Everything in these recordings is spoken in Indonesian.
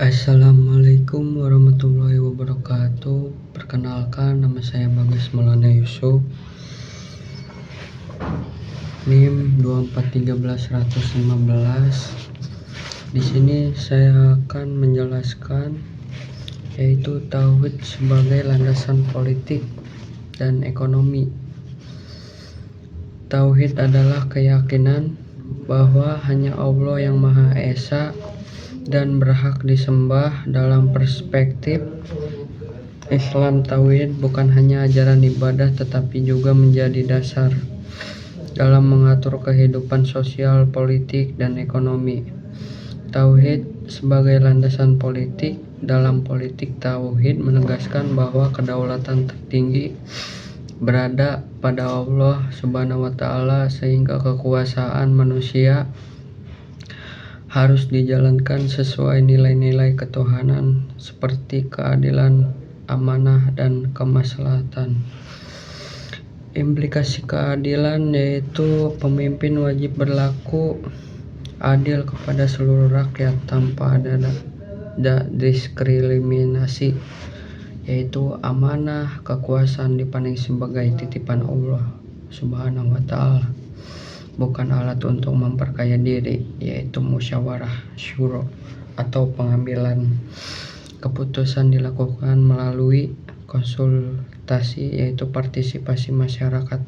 Assalamualaikum warahmatullahi wabarakatuh. Perkenalkan, nama saya Bagas Maulana Yusuf. NIM 2413115. Di sini saya akan menjelaskan yaitu tauhid sebagai landasan politik dan ekonomi. Tauhid adalah keyakinan bahwa hanya Allah yang Maha Esa dan berhak disembah. Dalam perspektif Islam, tauhid bukan hanya ajaran ibadah tetapi juga menjadi dasar dalam mengatur kehidupan sosial, politik, dan ekonomi. Tauhid sebagai landasan politik. Dalam politik, tauhid menegaskan bahwa kedaulatan tertinggi berada pada Allah Subhanahu wa Ta'ala, sehingga kekuasaan manusia harus dijalankan sesuai nilai-nilai ketuhanan seperti keadilan, amanah, dan kemaslahatan. Implikasi keadilan yaitu pemimpin wajib berlaku adil kepada seluruh rakyat tanpa ada diskriminasi, yaitu amanah kekuasaan dipandang sebagai titipan Allah Subhanahu wa Ta'ala, bukan alat untuk memperkaya diri, yaitu musyawarah syuro atau pengambilan keputusan dilakukan melalui konsultasi, yaitu partisipasi masyarakat.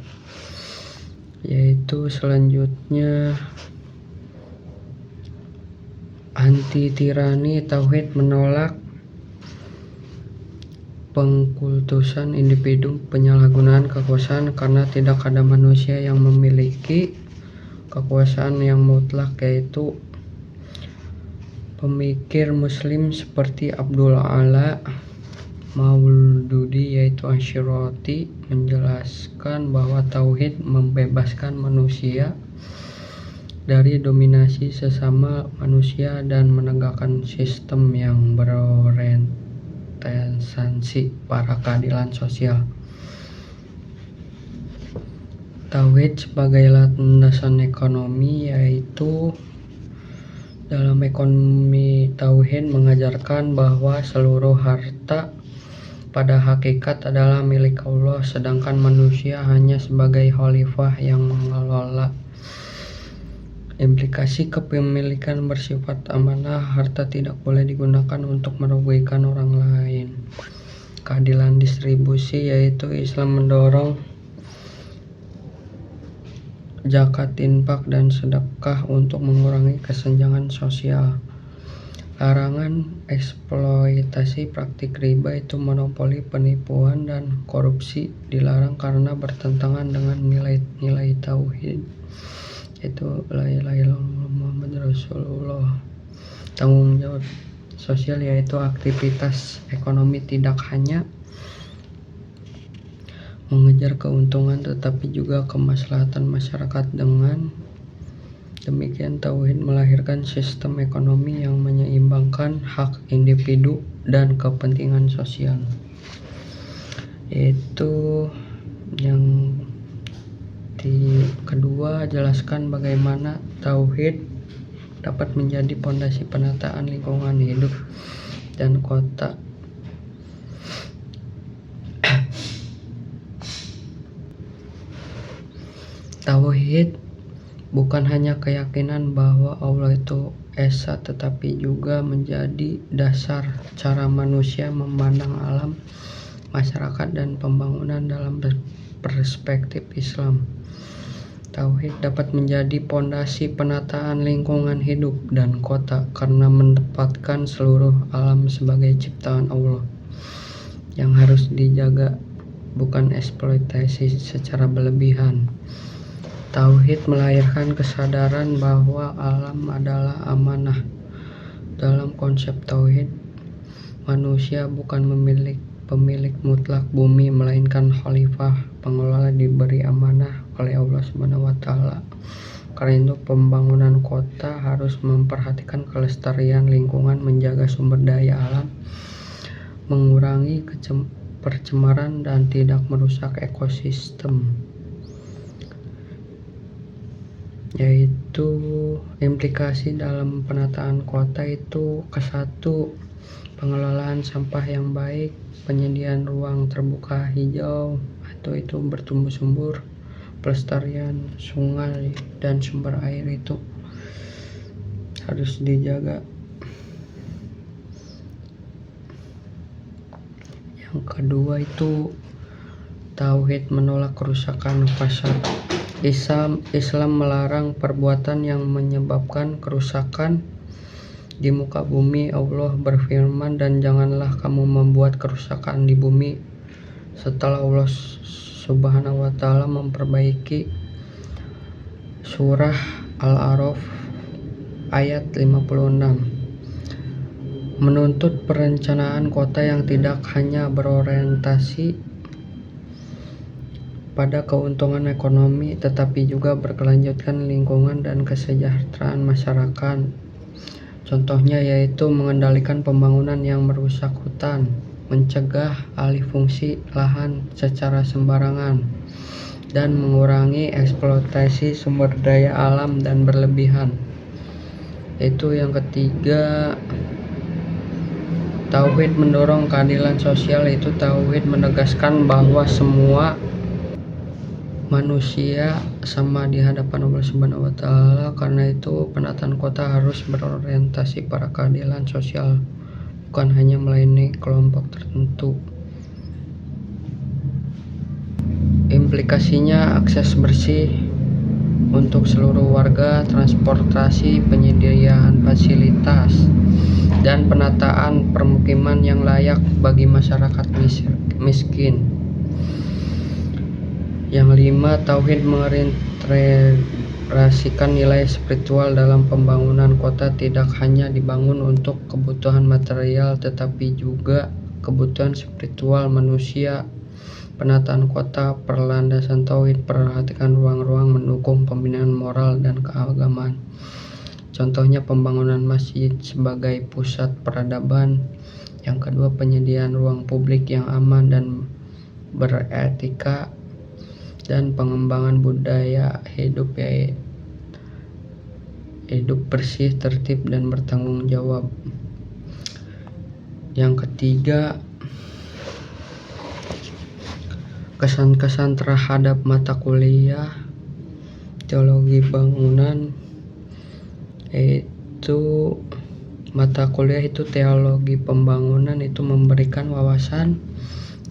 Yaitu selanjutnya anti tirani. Tauhid menolak pengkultusan individu, penyalahgunaan kekuasaan, karena tidak ada manusia yang memiliki kekuasaan yang mutlak, yaitu pemikir muslim seperti Abdul Ala Maududi yaitu Asy'ariyati menjelaskan bahwa tauhid membebaskan manusia dari dominasi sesama manusia dan menegakkan sistem yang berorientasi pada keadilan sosial. Tauhid sebagai landasan ekonomi, yaitu dalam ekonomi tauhid mengajarkan bahwa seluruh harta pada hakikat adalah milik Allah, sedangkan manusia hanya sebagai khalifah yang mengelola. Implikasi kepemilikan bersifat amanah. Harta tidak boleh digunakan untuk merugikan orang lain. Keadilan distribusi, yaitu Islam mendorong zakat, infak, dan sedekah untuk mengurangi kesenjangan sosial. Larangan eksploitasi. Praktik riba, itu monopoli, penipuan, dan korupsi dilarang karena bertentangan dengan nilai-nilai tauhid, yaitu la ilaha illallah Muhammadur Rasulullah. Tanggung jawab sosial, yaitu aktivitas ekonomi tidak hanya mengejar keuntungan tetapi juga kemaslahatan masyarakat. Dengan demikian, tauhid melahirkan sistem ekonomi yang menyeimbangkan hak individu dan kepentingan sosial. Yaitu yang kedua, jelaskan bagaimana tauhid dapat menjadi pondasi penataan lingkungan hidup dan kota. Tauhid bukan hanya keyakinan bahwa Allah itu esa, tetapi juga menjadi dasar cara manusia memandang alam, masyarakat, dan pembangunan. Dalam perspektif Islam, tauhid dapat menjadi pondasi penataan lingkungan hidup dan kota karena menempatkan seluruh alam sebagai ciptaan Allah yang harus dijaga, bukan eksploitasi secara berlebihan. Tauhid melahirkan kesadaran bahwa alam adalah amanah. Dalam konsep tauhid, manusia bukan pemilik mutlak bumi, melainkan khalifah, pengelola, diberi amanah oleh Allah Subhanahu wa Ta'ala. Karena itu, pembangunan kota harus memperhatikan kelestarian lingkungan, menjaga sumber daya alam, mengurangi percemaran, dan tidak merusak ekosistem. yaitu implikasi dalam penataan kota itu ke-1, pengelolaan sampah yang baik, penyediaan ruang terbuka hijau atau itu bertumbuh subur, pelestarian sungai dan sumber air itu harus dijaga. Yang kedua itu tauhid, menolak kerusakan fasad. Islam melarang perbuatan yang menyebabkan kerusakan di muka bumi. Allah berfirman, dan janganlah kamu membuat kerusakan di bumi setelah Allah Subhanahu wa Ta'ala memperbaiki. Surah Al-A'raf ayat 56. Menuntut perencanaan kota yang tidak hanya berorientasi pada keuntungan ekonomi tetapi juga berkelanjutan lingkungan dan kesejahteraan masyarakat. Contohnya yaitu mengendalikan pembangunan yang merusak hutan, mencegah alih fungsi lahan secara sembarangan, dan mengurangi eksploitasi sumber daya alam dan berlebihan. Itu yang ketiga, tauhid mendorong keadilan sosial. Itu tauhid menegaskan bahwa semua manusia sama di hadapan Allah Subhanahu wa Ta'ala. Karena itu penataan kota harus berorientasi pada keadilan sosial, bukan hanya melayani kelompok tertentu. Implikasinya akses bersih untuk seluruh warga, transportasi, penyediaan fasilitas, dan penataan permukiman yang layak bagi masyarakat miskin. Yang 5, tauhid mengintegrasikan nilai spiritual dalam pembangunan kota. Tidak hanya dibangun untuk kebutuhan material tetapi juga kebutuhan spiritual manusia. Penataan kota berlandasan tauhid, perhatikan ruang-ruang mendukung pembinaan moral dan keagamaan. Contohnya pembangunan masjid sebagai pusat peradaban. Yang kedua, penyediaan ruang publik yang aman dan beretika, dan pengembangan budaya hidup bersih, tertib, dan bertanggung jawab. Yang ketiga, kesan-kesan terhadap mata kuliah teologi bangunan. Itu mata kuliah itu teologi pembangunan itu memberikan wawasan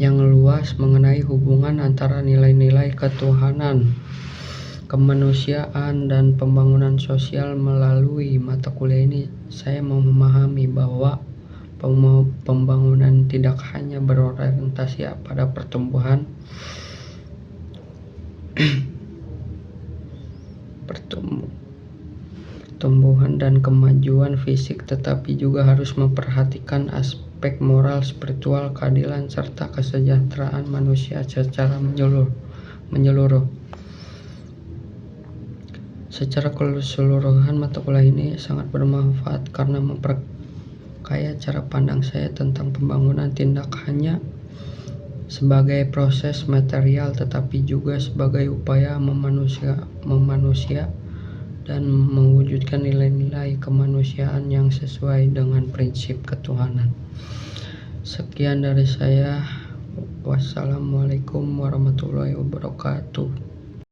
yang luas mengenai hubungan antara nilai-nilai ketuhanan, kemanusiaan, dan pembangunan sosial. Melalui mata kuliah ini saya mau memahami bahwa pembangunan tidak hanya berorientasi pada pertumbuhan dan kemajuan fisik, tetapi juga harus memperhatikan aspek moral, spiritual, keadilan, serta kesejahteraan manusia secara menyeluruh. Secara keseluruhan, mata kuliah ini sangat bermanfaat karena memperkaya cara pandang saya tentang pembangunan, tidak hanya sebagai proses material tetapi juga sebagai upaya memanusia dan mewujudkan nilai-nilai kemanusiaan yang sesuai dengan prinsip ketuhanan. Sekian dari saya. Wassalamualaikum warahmatullahi wabarakatuh.